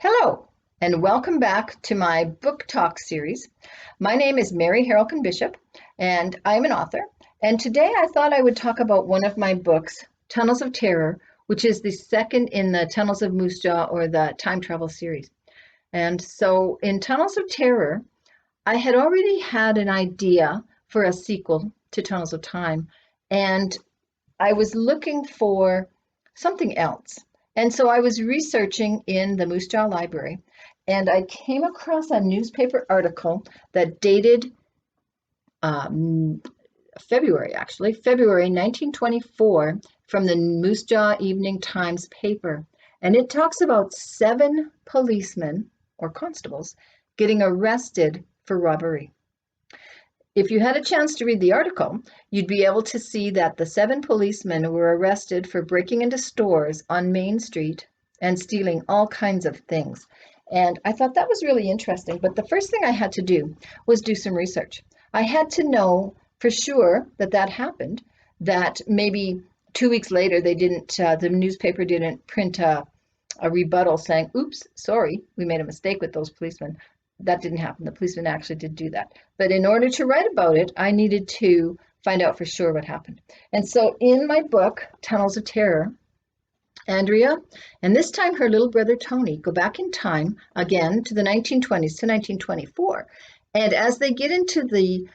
Hello, and welcome back to my book talk series. My name is Mary Harelkin Bishop, and I'm an author. And today I thought I would talk about one of my books, Tunnels of Terror, which is the second in the Tunnels of Moose Jaw or the time travel series. And so in Tunnels of Terror, I had already had an idea for a sequel to Tunnels of Time, and I was looking for something else. And so I was researching in the Moose Jaw Library, and I came across a newspaper article that dated February 1924, from the Moose Jaw Evening Times paper. And it talks about 7 policemen or constables getting arrested for robbery. If you had a chance to read the article, you'd be able to see that the 7 policemen were arrested for breaking into stores on Main Street and stealing all kinds of things. And I thought that was really interesting. But the first thing I had to do was do some research. I had to know for sure that that happened, that maybe 2 weeks later the newspaper didn't print a rebuttal saying, oops, sorry, we made a mistake with those policemen. That didn't happen. The policeman actually did do that. But in order to write about it, I needed to find out for sure what happened. And so in my book, Tunnels of Terror, Andrea, and this time her little brother Tony, go back in time again to the 1920s to 1924. And as they get into the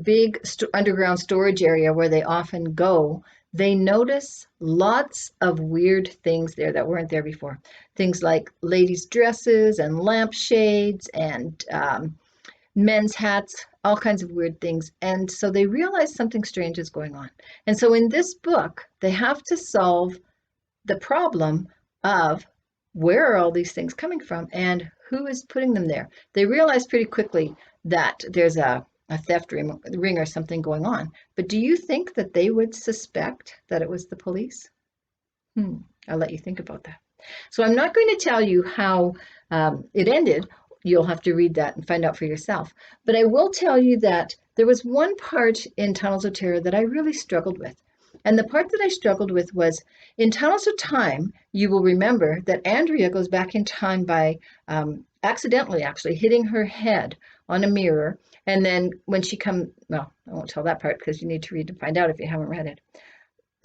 big underground storage area where they often go, they notice lots of weird things there that weren't there before. Things like ladies' dresses and lampshades and men's hats, all kinds of weird things. And so they realize something strange is going on. And so in this book, they have to solve the problem of where are all these things coming from and who is putting them there. They realize pretty quickly that there's a theft ring or something going on. But do you think that they would suspect that it was the police? I'll let you think about that. So I'm not going to tell you how it ended. You'll have to read that and find out for yourself. But I will tell you that there was one part in Tunnels of Terror that I really struggled with. And the part that I struggled with was in Tunnels of Time, you will remember that Andrea goes back in time by accidentally actually hitting her head on a mirror. And then when she well, I won't tell that part because you need to read to find out if you haven't read it.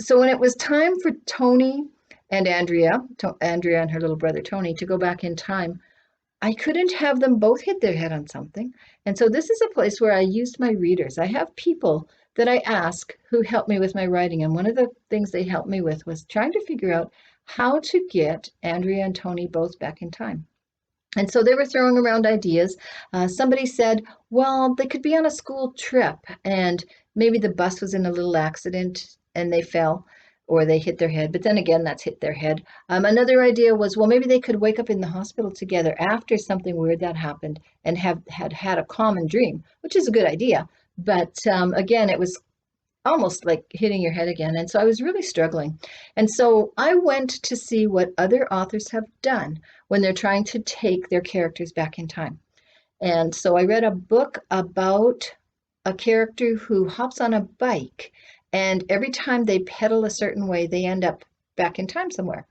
So when it was time for Tony and Andrea and her little brother Tony to go back in time, I couldn't have them both hit their head on something. And so this is a place where I used my readers. I have people that I ask who help me with my writing. And one of the things they helped me with was trying to figure out how to get Andrea and Tony both back in time. And so they were throwing around ideas. Somebody said, well, they could be on a school trip and maybe the bus was in a little accident and they fell or they hit their head. But then again, that's hit their head. Another idea was, well, maybe they could wake up in the hospital together after something weird that happened and had a common dream, which is a good idea. But again, it was almost like hitting your head again. And so I was really struggling. And so I went to see what other authors have done when they're trying to take their characters back in time. And so I read a book about a character who hops on a bike, and every time they pedal a certain way, they end up back in time somewhere.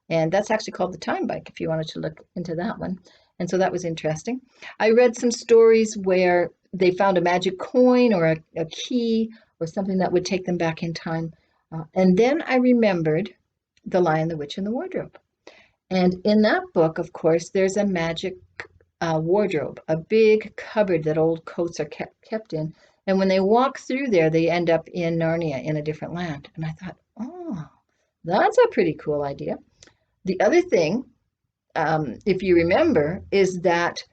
And that's actually called the time bike, if you wanted to look into that one. And so that was interesting. I read some stories where they found a magic coin or a key or something that would take them back in time. And then I remembered The Lion, the Witch, and the Wardrobe. And in that book, of course, there's a magic wardrobe, a big cupboard that old coats are kept in. And when they walk through there, they end up in Narnia, in a different land. And I thought, oh, that's a pretty cool idea. The other thing, if you remember, is that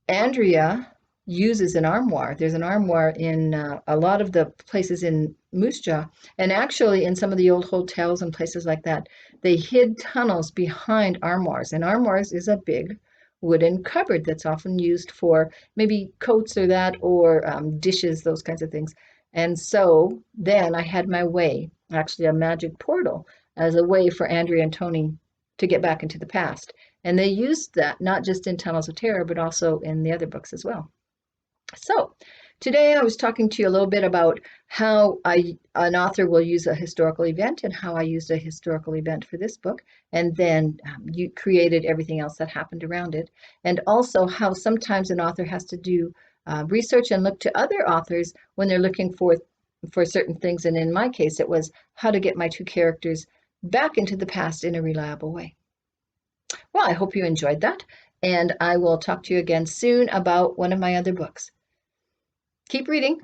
Andrea uses an armoire. There's an armoire in a lot of the places in Moose Jaw, and actually in some of the old hotels and places like that, they hid tunnels behind armoires. And armoires is a big wooden cupboard that's often used for maybe coats or that, or dishes, those kinds of things. And so then I had my way, actually a magic portal, as a way for Andrea and Tony to get back into the past. And they used that not just in Tunnels of Terror, but also in the other books as well. So Today I was talking to you a little bit about how an author will use a historical event and how I used a historical event for this book, and then you created everything else that happened around it, and also how sometimes an author has to do research and look to other authors when they're looking for certain things. And in my case, it was how to get my two characters back into the past in a reliable way. Well, I hope you enjoyed that, and I will talk to you again soon about one of my other books. Keep reading.